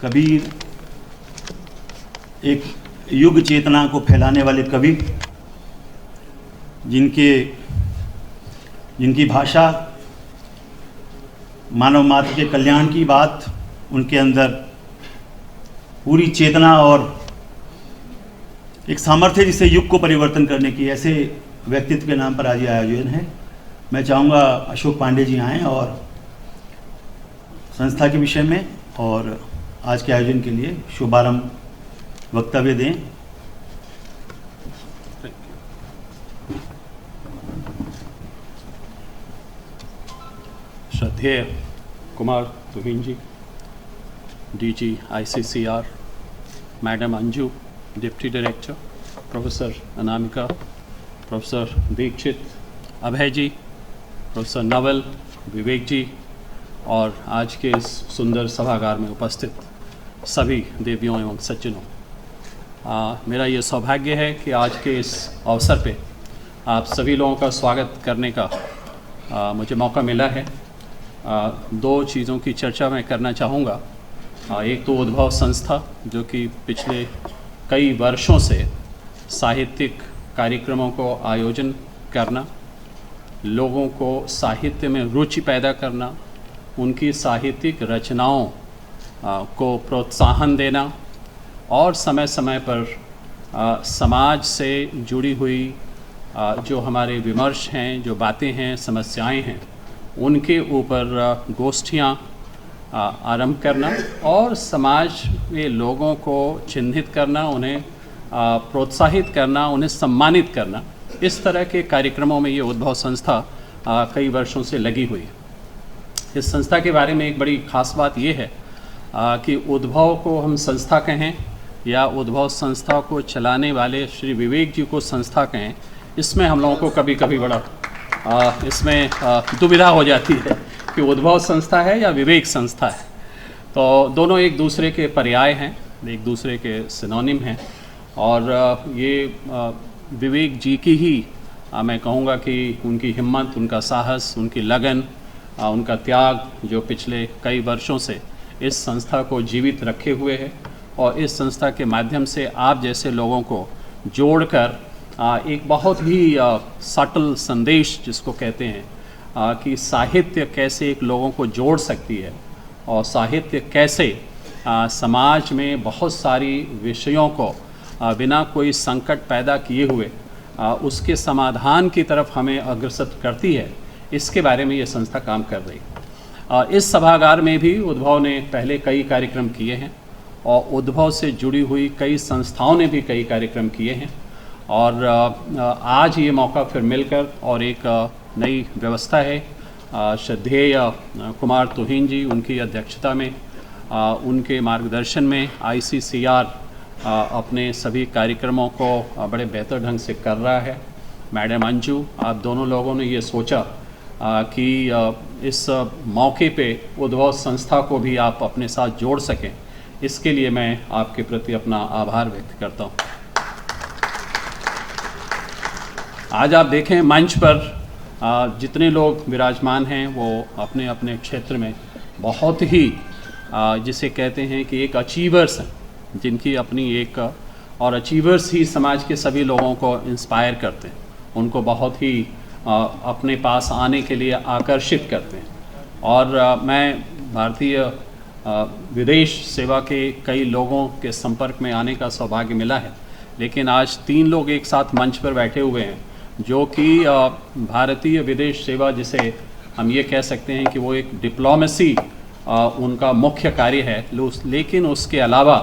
कबीर एक युग चेतना को फैलाने वाले कवि, जिनकी भाषा मानव मात्र के कल्याण की बात, उनके अंदर पूरी चेतना और एक सामर्थ्य जिससे युग को परिवर्तन करने की, ऐसे व्यक्तित्व के नाम पर आज ये आयोजन है। मैं चाहूँगा अशोक पांडे जी आएँ और संस्था के विषय में और आज के आयोजन के लिए शुभारंभ वक्तव्य दें। श्रद्धेय Kumar Tuhin ji, DG ICCR, madam Anju, deputy director, professor Anamika, professor Dikshit, Abhay ji, professor Naval, Vivek ji और आज के इस सुंदर सभागार में उपस्थित सभी देवियों एवं सज्जनों, मेरा ये सौभाग्य है कि आज के इस अवसर पे आप सभी लोगों का स्वागत करने का मुझे मौका मिला है। दो चीज़ों की चर्चा मैं करना चाहूँगा। एक तो उद्भव संस्था, जो कि पिछले कई वर्षों से साहित्यिक कार्यक्रमों को आयोजन करना, लोगों को साहित्य में रुचि पैदा करना, उनकी साहित्यिक रचनाओं को प्रोत्साहन देना और समय समय पर समाज से जुड़ी हुई जो हमारे विमर्श हैं, जो बातें हैं, समस्याएं हैं, उनके ऊपर गोष्ठियाँ आरंभ करना और समाज में लोगों को चिन्हित करना, उन्हें प्रोत्साहित करना, उन्हें सम्मानित करना। इस तरह के कार्यक्रमों में ये उद्भव संस्था कई वर्षों से लगी हुई है। इस संस्था के बारे में एक बड़ी ख़ास बात ये है कि उद्भव को हम संस्था कहें या उद्भव संस्था को चलाने वाले श्री विवेक जी को संस्था कहें, इसमें हम लोगों को कभी कभी बड़ा इसमें दुविधा हो जाती है कि उद्भव संस्था है या विवेक संस्था है। तो दोनों एक दूसरे के पर्याय हैं, एक दूसरे के सिनोनिम हैं और ये विवेक जी की ही मैं कहूँगा कि उनकी हिम्मत, उनका साहस, उनकी लगन, उनका त्याग जो पिछले कई वर्षों से इस संस्था को जीवित रखे हुए है और इस संस्था के माध्यम से आप जैसे लोगों को जोड़कर एक बहुत ही सटल संदेश जिसको कहते हैं कि साहित्य कैसे एक लोगों को जोड़ सकती है और साहित्य कैसे समाज में बहुत सारी विषयों को बिना कोई संकट पैदा किए हुए उसके समाधान की तरफ हमें अग्रसर करती है, इसके बारे में ये संस्था काम कर रही है। इस सभागार में भी उद्भव ने पहले कई कार्यक्रम किए हैं और उद्भव से जुड़ी हुई कई संस्थाओं ने भी कई कार्यक्रम किए हैं और आज ये मौका फिर मिलकर और एक नई व्यवस्था है। श्रद्धेय कुमार तुहिन जी, उनकी अध्यक्षता में, उनके मार्गदर्शन में ICCR अपने सभी कार्यक्रमों को बड़े बेहतर ढंग से कर रहा है। मैडम अंजू, आप दोनों लोगों ने ये सोचा कि इस मौके पे उद्भव संस्था को भी आप अपने साथ जोड़ सकें, इसके लिए मैं आपके प्रति अपना आभार व्यक्त करता हूँ। आज आप देखें मंच पर जितने लोग विराजमान हैं वो अपने अपने क्षेत्र में बहुत ही जिसे कहते हैं कि एक अचीवर्स हैं, जिनकी अपनी एक और अचीवर्स ही समाज के सभी लोगों को इंस्पायर करते हैं, उनको बहुत ही अपने पास आने के लिए आकर्षित करते हैं। और मैं भारतीय विदेश सेवा के कई लोगों के संपर्क में आने का सौभाग्य मिला है, लेकिन आज 3 लोग एक साथ मंच पर बैठे हुए हैं जो कि भारतीय विदेश सेवा, जिसे हम ये कह सकते हैं कि वो एक डिप्लोमेसी उनका मुख्य कार्य है, लेकिन उसके अलावा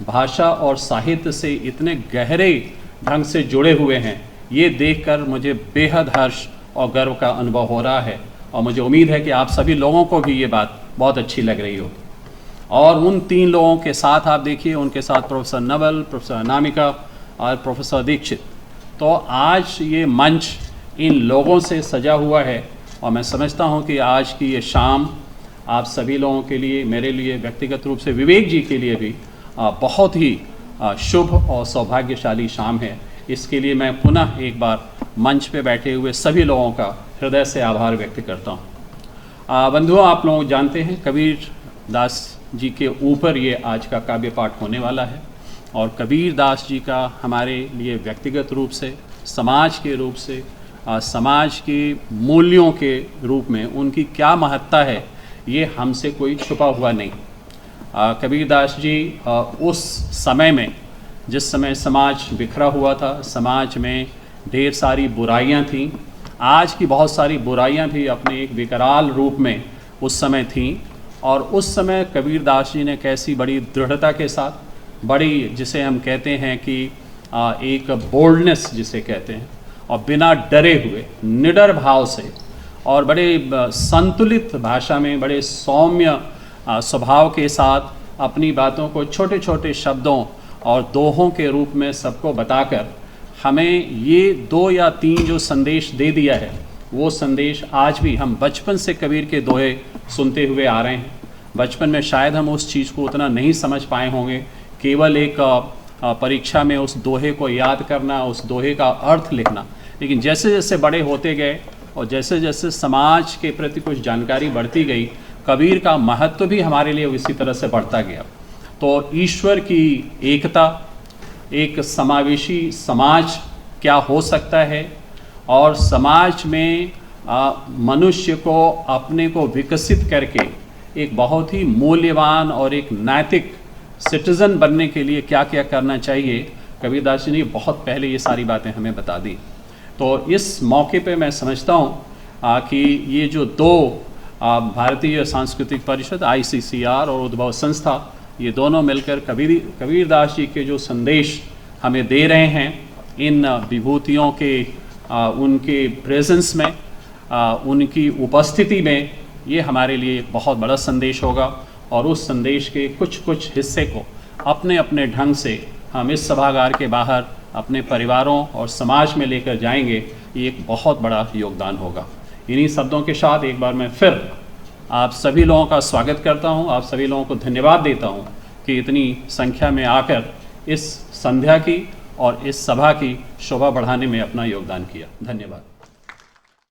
भाषा और साहित्य से इतने गहरे ढंग से जुड़े हुए हैं। ये देखकर मुझे बेहद हर्ष और गर्व का अनुभव हो रहा है और मुझे उम्मीद है कि आप सभी लोगों को भी ये बात बहुत अच्छी लग रही होगी। और उन 3 लोगों के साथ आप देखिए, उनके साथ प्रोफेसर नवल, प्रोफेसर अनामिका और प्रोफेसर दीक्षित। तो आज ये मंच इन लोगों से सजा हुआ है और मैं समझता हूँ कि आज की ये शाम आप सभी लोगों के लिए, मेरे लिए व्यक्तिगत रूप से, विवेक जी के लिए भी बहुत ही शुभ और सौभाग्यशाली शाम है। इसके लिए मैं पुनः एक बार मंच पे बैठे हुए सभी लोगों का हृदय से आभार व्यक्त करता हूँ। बंधुओं, आप लोग जानते हैं कबीर दास जी के ऊपर ये आज का काव्य पाठ होने वाला है। और कबीर दास जी का हमारे लिए व्यक्तिगत रूप से, समाज के रूप से, समाज के मूल्यों के रूप में उनकी क्या महत्ता है, ये हमसे कोई छुपा हुआ नहीं। कबीर दास जी उस समय में, जिस समय समाज बिखरा हुआ था, समाज में ढेर सारी बुराइयां थीं, आज की बहुत सारी बुराइयां भी अपने एक विकराल रूप में उस समय थीं, और उस समय कबीर दास जी ने कैसी बड़ी दृढ़ता के साथ, बड़ी जिसे हम कहते हैं कि एक बोल्डनेस जिसे कहते हैं, और बिना डरे हुए निडर भाव से और बड़े संतुलित भाषा में, बड़े सौम्य स्वभाव के साथ अपनी बातों को छोटे छोटे शब्दों और दोहों के रूप में सबको बताकर हमें ये 2 या 3 जो संदेश दे दिया है, वो संदेश आज भी हम बचपन से कबीर के दोहे सुनते हुए आ रहे हैं। बचपन में शायद हम उस चीज़ को उतना नहीं समझ पाए होंगे, केवल एक परीक्षा में उस दोहे को याद करना, उस दोहे का अर्थ लिखना। लेकिन जैसे जैसे बड़े होते गए और जैसे जैसे समाज के प्रति कुछ जानकारी बढ़ती गई, कबीर का महत्व भी हमारे लिए इसी तरह से बढ़ता गया। तो ईश्वर की एकता, एक समावेशी समाज क्या हो सकता है, और समाज में मनुष्य को अपने को विकसित करके एक बहुत ही मूल्यवान और एक नैतिक सिटीज़न बनने के लिए क्या क्या करना चाहिए, कबीरदास जी ने बहुत पहले ये सारी बातें हमें बता दी। तो इस मौके पे मैं समझता हूँ कि ये जो 2 भारतीय सांस्कृतिक परिषद ICCR और उद्भव संस्था, ये दोनों मिलकर कबीरदास जी के जो संदेश हमें दे रहे हैं, इन विभूतियों के उनके प्रेजेंस में, उनकी उपस्थिति में, ये हमारे लिए एक बहुत बड़ा संदेश होगा। और उस संदेश के कुछ हिस्से को अपने अपने ढंग से हम इस सभागार के बाहर अपने परिवारों और समाज में लेकर जाएंगे, ये एक बहुत बड़ा योगदान होगा। इन्हीं शब्दों के साथ एक बार मैं फिर आप सभी लोगों का स्वागत करता हूं, आप सभी लोगों को धन्यवाद देता हूं कि इतनी संख्या में आकर इस संध्या की और इस सभा की शोभा बढ़ाने में अपना योगदान किया। धन्यवाद।